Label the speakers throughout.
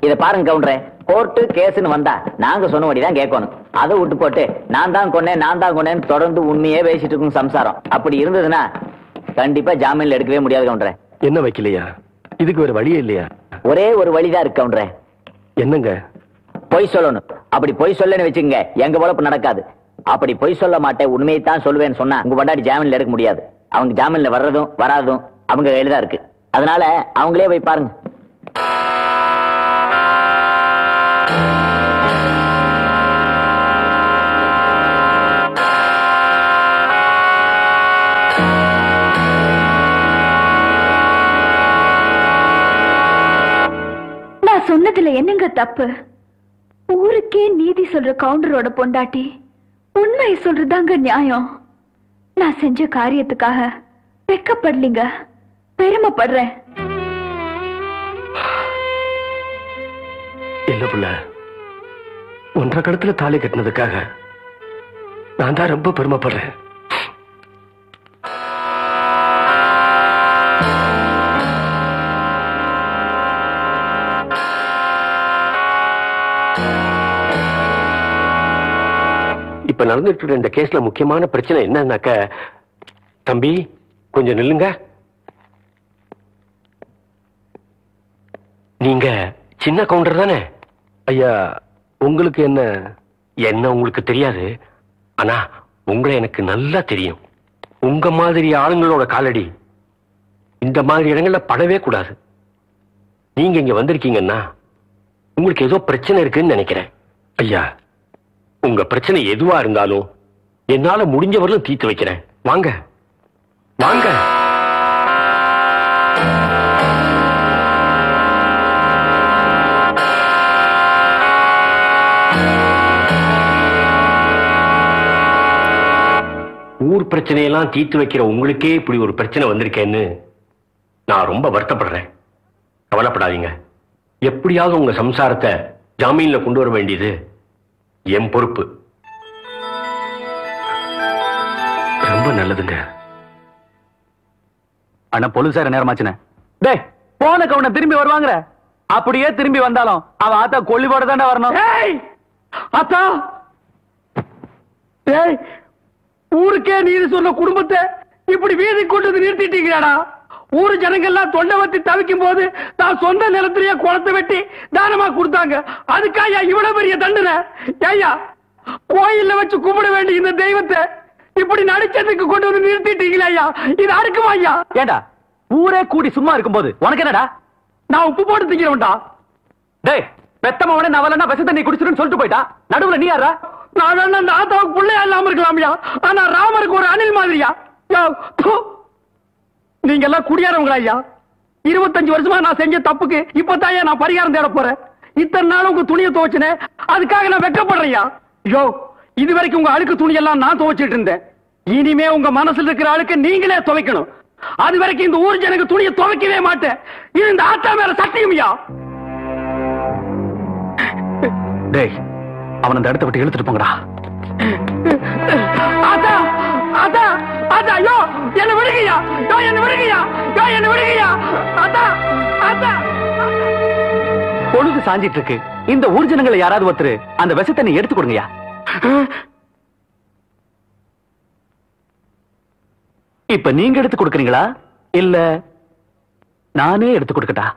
Speaker 1: இத பாருங்க கவுண்டரே, கோர்ட்டு கேஸ்ன்னு வந்தா நாங்க சொன்னபடிதான் கேட்கணும். அதை விட்டு போட்டு நான் தான் கொன்னேன்னு தொடர்ந்து உண்மையே பேசிட்டு இருக்கும் சம்சாரம். அப்படி இருந்ததுன்னா கண்டிப்பா ஜாமீன்ல எடுக்கவே முடியாது கவுண்டரே.
Speaker 2: என்ன வைக்கலையா? இதுக்கு ஒரு வழியே இல்லையா?
Speaker 1: ஒரே ஒரு வழிதான் இருக்கு கவுண்டரே.
Speaker 2: என்னங்க?
Speaker 1: பொய் சொல்லணும். அப்படி பொய் சொல்லன்னு வச்சுங்க, எங்க பொழப்பு நடக்காது. அப்படி பொய் சொல்ல மாட்டேன், உண்மையை தான் சொல்லுவேன்னு சொன்னா உங்க பொண்டாட்டி ஜாமீன்ல எடுக்க முடியாது. அவங்க ஜாமீன்ல வர்றதும் வராதும் அவங்க கையில தான் இருக்கு. அதனால அவங்களே போய் பாருங்க.
Speaker 3: நான் சொன்னதுல என்னங்க தப்பு? ஊருக்கே நீதி சொல்ற கவுண்டரோட பொண்டாட்டி உண்மையை சொல்றதாங்க நியாயம். நான் செஞ்ச காரியத்துக்காக வெக்கப்படலீங்க, பெருமைப்படுறேன்.
Speaker 2: இல்ல புள்ள, 1.5 கடத்துல தாலி கட்டினதுக்காக நான் தான் ரொம்ப பெருமைப்படுறேன். இப்ப நடந்துட்டு இருக்க இந்த கேஸ்ல முக்கியமான பிரச்சனை என்னன்னாக்க, தம்பி கொஞ்சம் நில்லுங்க. நீங்க சின்ன கவுண்டர் தானே? ஐயா, உங்களுக்கு என்ன உங்களுக்கு தெரியாது. ஆனா உங்களை எனக்கு நல்லா தெரியும். உங்க மாதிரி ஆளுங்களோட காலடி இந்த மாதிரி இடங்கள்ல படவே கூடாது. நீங்க இங்க வந்திருக்கீங்கன்னா உங்களுக்கு ஏதோ பிரச்சனை இருக்குன்னு நினைக்கிறேன். ஐயா, உங்க பிரச்சனை எதுவா இருந்தாலும் என்னால முடிஞ்சவரையும் தீர்த்து வைக்கிறேன். வாங்க வாங்க. ஊர் பிரச்சனையெல்லாம் தீர்த்து வைக்கிற உங்களுக்கே இப்படி ஒரு பிரச்சனை வந்திருக்கேன்னு நான் ரொம்ப வருத்தப்படுறேன். கவலைப்படாதீங்க. எப்படியாவது உங்க சம்சாரத்தை ஜாமீன்ல கொண்டு வர வேண்டியது என் பொறுப்பு. ரொம்ப நல்லதுங்க.
Speaker 4: ஆனா போலீசார நேரமாச்சுன. டேய், போன கவுண்ட திரும்பி வருவாங்க. அப்படியே திரும்பி வந்தாலும் அவ ஆத்தா கொல்லிவோட தானே வரணும்.
Speaker 2: ஆத்தா, ஊருக்கே நீதி சொன்ன குடும்பத்தை இப்படி வீதி கொண்டு வந்து நிறுத்திட்டீங்கடா. ஊரு ஜனங்கள்லாம் தொண்டை வத்தி தவிக்கும் போது தான் சொந்த நிலத்திலேயே குளத்தை வெட்டி தானமா கொடுத்தாங்க. அதுக்காயா இவ்வளவு பெரிய தண்டனை? ஐயா, கோயில்ல வச்சு கும்பிட வேண்டிய இந்த தெய்வத்தை இப்படி நடிச்சதுக்கு கொண்டு வந்து நிறுத்திட்டீங்களா ஐயா? இது அறுக்குமா ஐயா?
Speaker 4: ஏண்டா, ஊரே கூடி சும்மா இருக்கும் போது உனக்கு என்னடா?
Speaker 2: நான் உப்பு போட்டு திங்கிறவன்டா.
Speaker 4: டேய், பெத்தமவனே நவலன்னா விஷ தண்ணி குடிச்சிருன்னு சொல்லிட்டு போயிட்டா. நடுவுல நீ யாரா?
Speaker 2: நான் வேணா அந்த ஆத்தாவுக்கு பிள்ளையா இல்லாம இருக்கலாம்யா. ஆனா ராமருக்கு ஒரு அணில் மாதிரியா? நீங்க எல்லாம் குடியாரவங்களா ஐயா? 25 வருஷமா நான் செஞ்ச தப்புக்கு இப்பதான் நான் பரிகாரம் தேட போறேன். இத்தனை நாள் உங்க துணியை துவைச்சனே, அதுக்காக நான் வெட்கப்படுறேன்யா. ஐயோ, இதுவரைக்கும் உங்க அழுக்கு துணியெல்லாம் நான் துவைச்சிட்டு இருந்தேன். இனிமே உங்க மனசுல இருக்கிற அழுக்கு நீங்களே துவைக்கணும். அது வரைக்கும் இந்த ஊர் ஜனங்க துணியை துவைக்கவே மாட்டேன். இது இந்த ஆத்தா மேல சத்தியம்யா.
Speaker 4: டேய், அவன் அந்த இடத்தை விட்டு இழுத்துட்டு போங்கடா.
Speaker 2: ஆத்தா, ஆத்தா, ஆத்தா, ஐயோ என்ன விடுங்கய்யா, என்ன விடுங்கய்யா, என்ன விடுங்கய்யா. ஆத்தா, ஆத்தா.
Speaker 4: பொழுது சாஞ்சிட்டு இருக்கு. இந்த ஊர் ஜனங்களை யாராவது ஒருத்தர் அந்த விஷத்தண்ணி எடுத்து கொடுங்கய்யா. இப்ப நீங்க எடுத்து கொடுக்கறீங்களா இல்ல நானே எடுத்து கொடுக்கட்டா?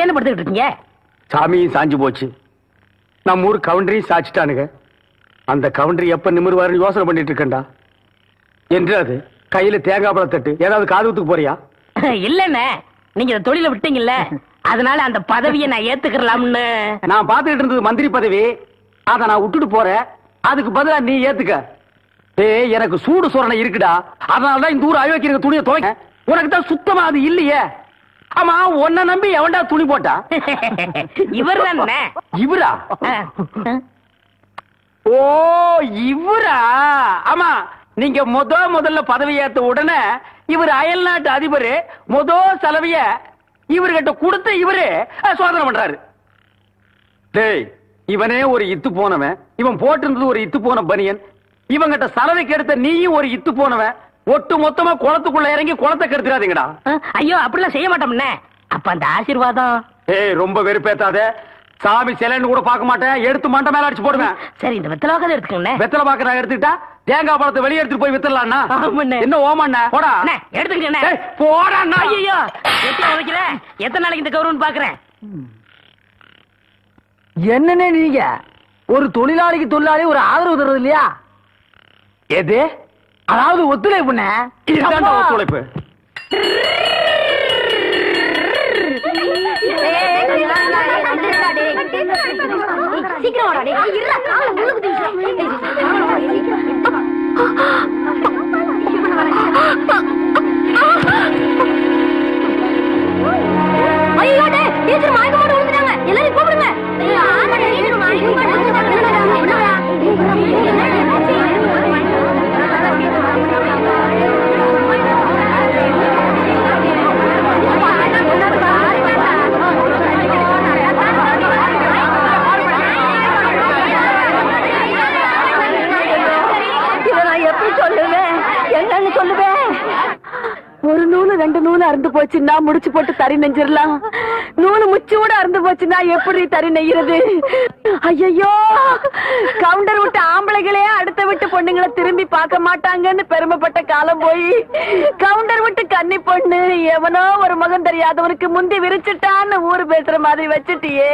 Speaker 5: என்ன படுத்துக்கிட்டு இருக்கீங்க?
Speaker 2: சாமியும் சாஞ்சு போச்சு, நம்ம ஊர் கவுண்டரையும் சாச்சிட்டானுங்க.
Speaker 4: அந்த கவுண்டர் எப்ப நிமிருவாருன்னு யோசனை பண்ணிட்டு இருக்கேன்டா. என்று அது கையில தேங்காய் பழம் தட்டு ஏதாவது காதுத்துக்கு போறியா?
Speaker 5: இல்லண்ணே, நீங்க இந்த தொழில விட்டீங்கல்ல, அதனால அந்த பதவியை நான் ஏத்துக்கலாம்னு.
Speaker 4: நான் பாத்துக்கிட்டு இருந்தது மந்திரி பதவி, அத நான் விட்டுட்டு போறேன். அதுக்கு பதிலா நீ ஏத்துக்க. ஏய், எனக்கு சூடு சொரணை இருக்குடா. அதனாலதான் இந்த ஊர் அயோக்கிய துணியை துவைக்க. உனக்கு தான் சுத்தமா அது இல்லையே. ஆமா, உன்னை நம்பி எவன்டா துணி போட்டா?
Speaker 5: இவர் தானே.
Speaker 4: இவரா? ஓ, இவரா? ஆமா, நீங்க முதல்ல பதவி ஏத்த உடனே இவர் அயல் நாட்டு அதிபர் செலவிய இவர்கிட்ட கொடுத்து இவரு சோதனை பண்றாரு. டேய், இவனே ஒரு இத்து போனவன். இவன் போட்டிருந்தது ஒரு இத்து போன பனியன். இவங்கிட்ட சலவைக்கு எடுத்த நீயும் ஒரு இத்து போனவன். ஒட்டு மொத்தமா குளத்துக்குள்ள இறங்கி குளத்தை கெடுத்துறாதீங்கடா.
Speaker 5: ஐயோ, அப்படிலாம் செய்ய மாட்டோம்னே. அப்ப அந்த ஆசீர்வாதம்.
Speaker 4: ஏய், ரொம்ப வெறுப்பேத்தாத. சாமி சிலைன்னு கூட பார்க்க மாட்டேன். எடுத்து மண்டை மேல அடிச்சு போடுவேன்.
Speaker 5: சரி, இந்த வெத்தலை வாக்காத எடுத்துக்கோங்க.
Speaker 4: வெத்தலை பாக்க நான் எடுத்துக்கிட்டா தேங்காய் பழத்தை வெளியே எடுத்துட்டு போய் வித்தலாம்னா என்ன ஓமண்ண? போடா
Speaker 5: எடுத்துக்கிட்டே
Speaker 4: போடா.
Speaker 5: ஐயோ, வைக்கல. எத்தனை நாளைக்கு இந்த கௌரவம் பாக்குறேன்?
Speaker 6: என்னன்னு நீங்க ஒரு தொழிலாளிக்கு தொழிலாளி ஒரு ஆதரவு தர்றது இல்லையா?
Speaker 4: எது?
Speaker 6: அதாவது ஒத்துழைப்பு.
Speaker 4: இதுதான் ஒத்துழைப்பு.
Speaker 3: சீக்கிரம் எல்லாரும் கூப்பிடுங்க. ஒரு நூலு 2 நூலு அறுந்து போச்சுன்னா முடிச்சு போட்டு தறி நெஞ்சிடலாம். நூலு முச்சூட அறுந்து போச்சுன்னா எப்படி தறி நெய்யறது? ஐயோ, கவுண்டர் விட்டு ஆம்பளைகளே அடுத்த விட்டு பொண்ணுங்களை திரும்பி பார்க்க மாட்டாங்கன்னு பெருமைப்பட்ட காலம் போய் கவுண்டர் விட்டு கன்னி பொண்ணு எவனோ ஒரு மகன் தெரியாதவனுக்கு முந்தி விரிச்சுட்டான்னு ஊரு பேசுற மாதிரி வச்சுட்டியே.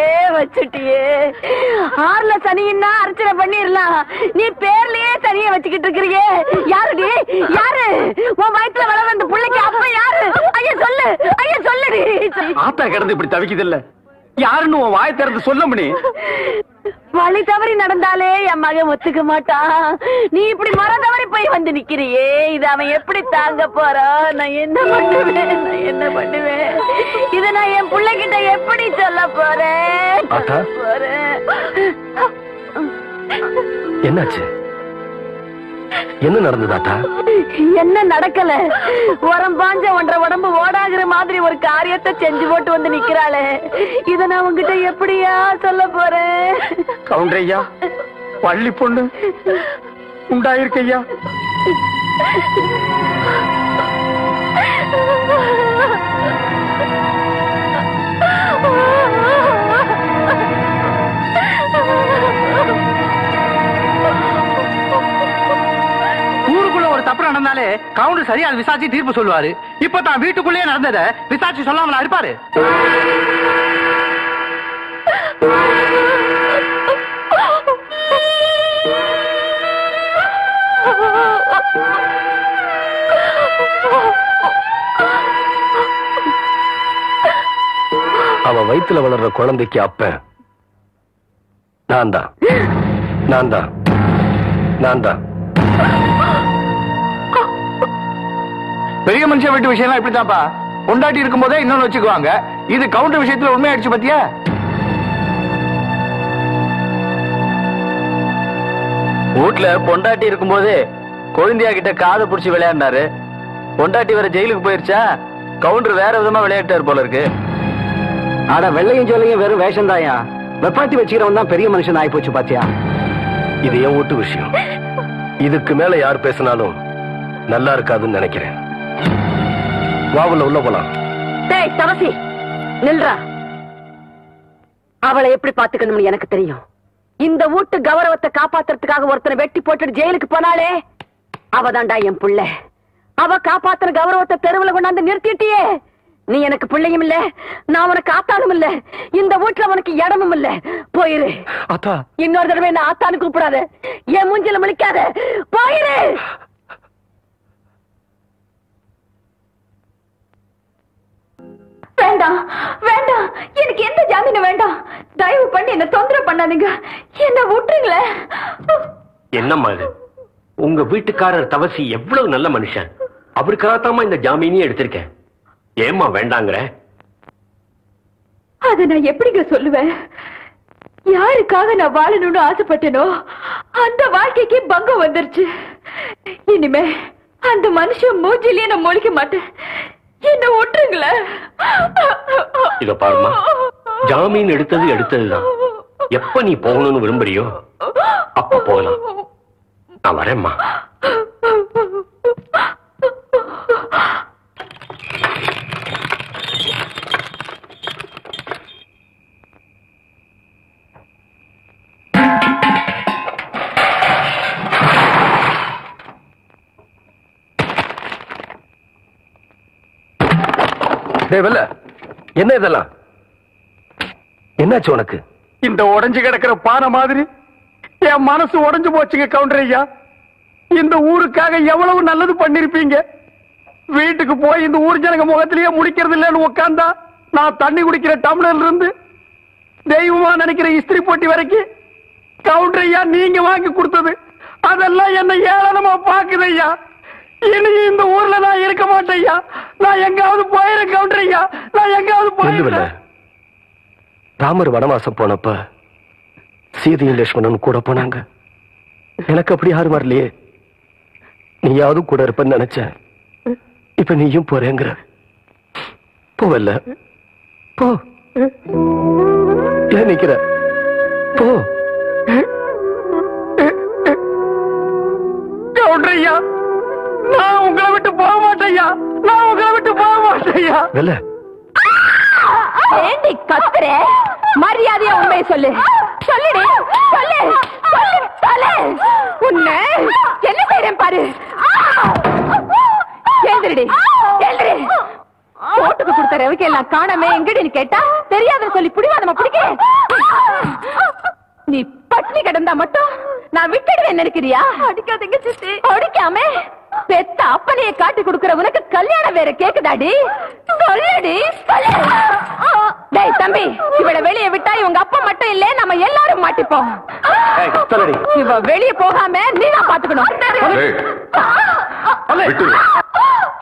Speaker 3: ஆறுல சனின்னா அர்ச்சனை பண்ணிடலாம். நீ பேர்லயே சனியை வச்சுக்கிட்டு இருக்கிறியே. யாருடி? யாரு உன் வயிற்றுல வள வந்த பிள்ளைக்கு அப்ப யாரு? ஐயா சொல்லு, ஐயா சொல்லுடி.
Speaker 4: ஆத்தா கிடந்து இப்படி தவிக்குது இல்ல, யாருன்னு உன் வாய் திறந்து சொல்ல முடியும்?
Speaker 3: வழி தவறி நடந்தாலே என் மகன் ஒத்துக்க மாட்டான். நீ இப்படி மரம் தவறி போய் வந்து நிக்கிறியே, இது அவன் எப்படி தாங்க போறான்? நான் என்ன பண்ணுவேன்? இத நான் என் பிள்ளைகிட்ட எப்படி சொல்ல போறேன்?
Speaker 2: என்னாச்சு? என்ன நடந்ததாட்டா?
Speaker 3: என்ன நடக்கல? உரம் பாஞ்ச ஒன்றரை உடம்பு ஓடாகிற மாதிரி ஒரு காரியத்தை செஞ்சு போட்டு வந்து நிக்கிறாளே, இத நான் உங்ககிட்ட எப்படியா சொல்ல போறேன்?
Speaker 4: கவுண்டரையா, பள்ளி பொண்ணு உண்டாயிருக்கையா. தப்பு நடந்தாலே கவுண்டர் சரியா விசாரிச்சு தீர்ப்பு சொல்லுவாரு. இப்ப தான் வீட்டுக்குள்ளே நடந்தத விசாரிச்சு சொல்லாமலா இருப்பாரு?
Speaker 2: அவ வயித்துல வளர்ற குழந்தைக்கு அப்ப நான் தான்.
Speaker 4: பெரிய மனுஷன் வீட்டு விஷயம் இப்படித்தாப்பா. பொண்டாட்டி இருக்கும் போதே இன்னொன்னு வச்சுக்குவாங்க. இது கவுண்டர் விஷயத்துல உண்மையாயிடுச்சு பாத்தியா?
Speaker 1: வீட்டுல பொண்டாட்டி இருக்கும் போது கொழுந்தியா கிட்ட காதை புடிச்சு விளையாடினாரு. பொண்டாட்டி வேற ஜெயிலுக்கு போயிருச்சா, கவுண்டர் வேற விதமா விளையாட்டாரு போல இருக்கு.
Speaker 4: ஆனா வெள்ளையும் சொல்லையும் வெறும் வேஷம் தாயா. வெப்பாட்டி வச்சுக்கிறவன் தான் பெரிய மனுஷன் ஆகி போச்சு பாத்தியா?
Speaker 2: இது என் வீட்டு விஷயம். இதுக்கு மேல யார் பேசினாலும் நல்லா இருக்காதுன்னு நினைக்கிறேன். வாவுல உள்ள போலாம்.
Speaker 3: டேய் தவசி, நில்றா. அவளை எப்படி பாத்துக்கணும்னு எனக்கு தெரியும். இந்த வீட்டு கௌரவத்தை காப்பாத்துறதுக்காக ஒருத்தனை வெட்டி போட்டுட்டு ஜெயிலுக்கு போனாலே அவதான்டா என் புள்ள. அவ காப்பாத்துற கௌரவத்தை தெருவுல கொண்டாந்து நிறுத்திட்டியே, நீ எனக்கு பிள்ளையும் இல்ல, நான் உனக்கு ஆத்தானும் இல்ல, இந்த வீட்டுல உனக்கு இடமும் இல்ல. போயிரு.
Speaker 2: அத்தா,
Speaker 3: இன்னொரு தடவை என்ன ஆத்தானு கூப்பிடாத, என் மூஞ்சில முழிக்காத. போயிரு. வேண்டாம் வேண்டாம், எனக்கு எந்த ஜாமீனும் வேண்டாம். தயவு பண்ணி என்ன தொந்தரவு பண்ணாதீங்க, என்ன விட்டுருங்களேன்.
Speaker 2: என்னம்மா இது? உங்க வீட்டுக்காரர் தவசி எவ்வளவு நல்ல மனுஷன், அவருக்காகத்தாமா இந்த ஜாமீனையும் எடுத்திருக்கேன். ஏம்மா வேண்டாங்கிற?
Speaker 3: அத நான் எப்படிங்க சொல்லுவேன்? யாருக்காக நான் வாழணும்னு ஆசைப்பட்டேனோ அந்த வாழ்க்கைக்கு பங்கம் வந்துருச்சு. இனிமே அந்த மனுஷன் மூஞ்சிலேயே நான் முழிக்க மாட்டேன். என்ன விட்டுருங்களேன்.
Speaker 2: இத பாருமா, ஜாமீன் எடுத்ததுதான். எப்ப நீ போகணும்னு விரும்புறியோ அப்ப போகலாம். நான் வரேம்மா. என்ன இதெல்லாம்? என்னாச்சு உனக்கு?
Speaker 4: இந்த உடைஞ்சு கிடக்கிற பானை மாதிரி என் மனசு உடைஞ்சு போச்சுங்க கவுண்டர் ஐயா. இந்த ஊருக்காக எவ்வளவு நல்லது பண்ணிருப்பீங்க. வீட்டுக்கு போய் இந்த ஊர் ஜனங்க முகத்திலேயே முடிக்கிறது இல்லைன்னு உட்கார்ந்தா, நான் தண்ணி குடிக்கிற டம்ளர்ல இருந்து தெய்வமா நினைக்கிற இஸ்திரி போட்டி வரைக்கும் கவுண்டர் ஐயா நீங்க வாங்கி கொடுத்தது அதெல்லாம் என்ன ஏளனமா பாக்குது ஐயா. இனி இந்த ஊர்ல நான் இருக்க மாட்டேன் ஐயா. நான் எங்காவது போயிரு கவுண்டர் ஐயா, நான் எங்காவது போயிருந்தேன்.
Speaker 2: ராமர் வனவாசம் போனப்ப சீதையும் லட்சுமணன் கூட போனாங்க. எனக்கு அப்படி யாரும் வரலையே. நீயாவது கூட இருப்பன்னு நினைச்சேன். இப்ப நீயும் போறேங்கிற. போவல்ல, போ. ஏன் நிக்கிற? போ.
Speaker 4: கவுண்டர் ஐயா, நான் உங்களை விட்டு போக மாட்டேயா. நான் உங்களை விட்டு போக மாட்டேயா.
Speaker 3: ஏண்டி கத்துற? மரியாதையா உண்மையை சொல்லு. சொல்லுடி, சொல்லு சொல்லு சொல்லு. உன்னை என்ன செய்றேன் பாரு. எழுந்திரடி, எழுந்திரி. போட்டுக்கு கொடுத்த ரவிக்கு எல்லாம் காணாம எங்கடின்னு கேட்டா தெரியாதுன்னு சொல்லி பிடிவாதமா பிடிக்க. நீ பட்னி கிடந்தா மட்டும் நான் விட்டுடுவேன் நினைக்கிறியா? அடிக்காதீங்க சித்தி. அடிக்காம பெத்த அப்பனையே காட்டி கொடுக்கிற உனக்கு கல்யாணம் வேற கேக்குதாடி? சொல்லுடி, சொல்லு. டேய் தம்பி, இவளை வெளியே விட்டா இவங்க அப்பா மட்டும் இல்ல, நம்ம எல்லாரும் மாட்டிப்போம். இவ வெளியே போகாம நீதான் பாத்துக்கணும்.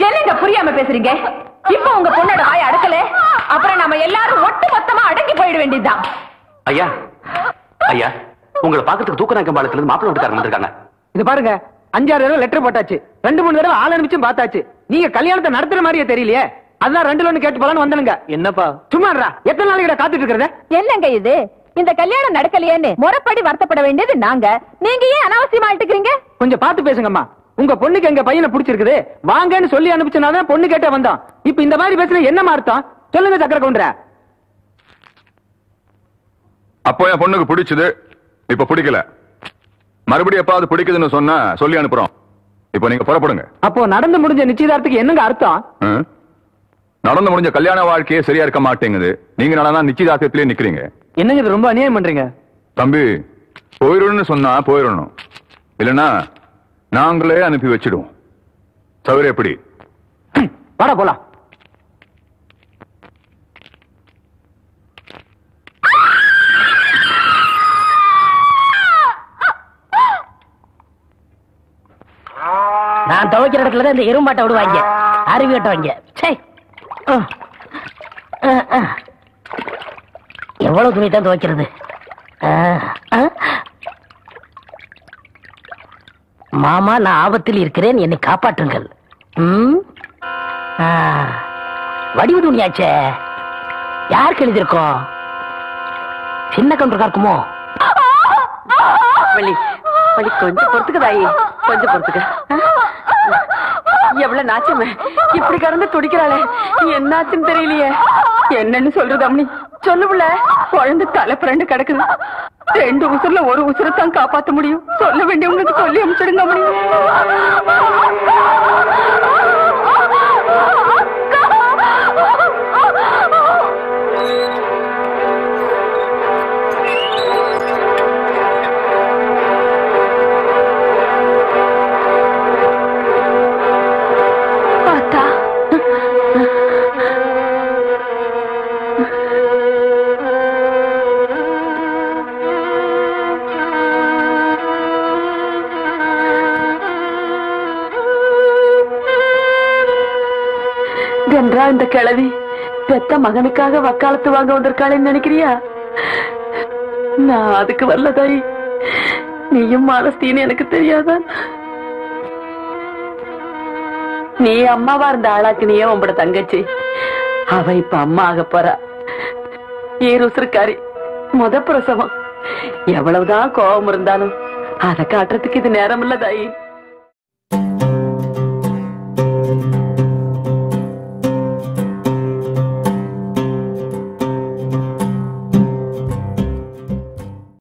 Speaker 3: என்னங்க புரியாம பேசுறீங்க? இப்ப உங்க பொண்ணோட வாய் அடக்கல, அப்புறம் நம்ம எல்லாரும் ஒட்டு மொத்தமா அடங்கி போயிட வேண்டியதுதான்.
Speaker 2: ஐயா, ஐயா, உங்களை பாக்கிறதுக்கு தூக்கநாயக்கம் பாலத்துல இருந்து மாப்பிள்ளை வீட்டுக்காரங்க வந்திருக்காங்க.
Speaker 4: இது பாருங்க, 5-6 தடவை லெட்டர் போட்டாச்சு, 2-3 தடவை ஆள் அனுப்பிச்சும் பார்த்தாச்சு. நீங்க கல்யாணத்தை நடத்துற மாதிரியே தெரியலையே. அதான் 2 லோன் கேட்டு போலான்னு வந்தனுங்க. என்னப்பா சும்மாடா, எத்தனை நாளைக்கு காத்துட்டு இருக்கிறத?
Speaker 3: என்னங்க இது? இந்த கல்யாணம் நடக்கலையேன்னு முறைப்படி வருத்தப்பட வேண்டியது நாங்க. நீங்க ஏன் அனாவசியமா ஆயிட்டுக்கிறீங்க?
Speaker 4: கொஞ்சம் பார்த்து பேசுங்கம்மா. உங்க பொண்ணுக்கு எங்க பையனை பிடிச்சிருக்குது, வாங்கன்னு சொல்லி அனுப்பிச்சனாதான் பொண்ணு கேட்டே வந்தோம். இப்ப இந்த மாதிரி பேசுற என்னமா அர்த்தம்? சொல்லுங்க சக்கர கவுண்டர.
Speaker 7: அப்போ என் பொண்ணுக்கு பிடிச்சது, இப்ப பிடிக்கல. மறுபடியும் எப்பாவது பிடிக்குதுன்னு சொன்னா சொல்லி அனுப்புறோம். இப்ப நீங்க புறப்படுங்க.
Speaker 4: அப்போ நடந்து முடிஞ்ச நிச்சயதார்த்தத்துக்கு என்னங்க அர்த்தம்?
Speaker 7: நடந்து முடிஞ்ச கல்யாண வாழ்க்கையே சரியா இருக்க மாட்டேங்குது. நீங்க நடந்தா நிச்சயதார்த்தத்திலே நிக்கிறீங்க.
Speaker 4: என்னங்க இது ரொம்ப அநியாயம் பண்றீங்க.
Speaker 7: தம்பி, போயிடணும்னு சொன்னா போயிடணும், இல்லன்னா நாங்களே அனுப்பி வச்சிடுவோம். சௌகரியம் எப்படி?
Speaker 4: வாடா போலாம்.
Speaker 5: நான் துவைக்கிற இடத்துலதான் இந்த எறும்பாட்டை விடுவாங்க, அருவி கட்டுவாங்க. எவ்வளவு துணி தான் துவைக்கிறது? மாமா, நான் ஆபத்தில் இருக்கிறேன், என்னை காப்பாற்றுங்கள். வடிவு துணியாச்சே, யாருக்கு எழுதியிருக்கோம்? சின்ன கவுண்டருக்கா இருக்குமோ?
Speaker 3: கொஞ்சம் பொறுத்துக்குதாயி, கொஞ்சம் பொறுத்துக்க. எவ்வளவு நாச்சமே இப்படி கடந்து துடிக்கிறாளே, என்னாச்சுன்னு தெரியலையே. என்னன்னு சொல்றது அம்மனி? சொல்லுல, குழந்தை தலை பிறண்டு கிடக்குது. 2 உசுர்ல 1 உசுரத்தான் காப்பாற்ற முடியும். சொல்ல வேண்டியவங்களுக்கு சொல்லி அனுப்பிச்சிடுங்க அம்மனி. என்றா இந்த கிழவி பெத்த மகனுக்காக வக்காலத்து வாங்க வந்திருக்காளேன்னு நினைக்கிறியா? நான் அதுக்கு வரல தாயி. நீயும் மாலஸ்தீன்னு எனக்கு தெரியாதா? நீ அம்மாவா இருந்த ஆளாக்குனியே உங்களோட தங்கச்சி. அவ இப்ப அம்மா ஆக போறா. ஏருசுருக்காரி, முத பிரசவம். எவ்வளவுதான் கோபம் இருந்தாலும் அதை காட்டுறதுக்கு இது நேரம் இல்ல தாயி.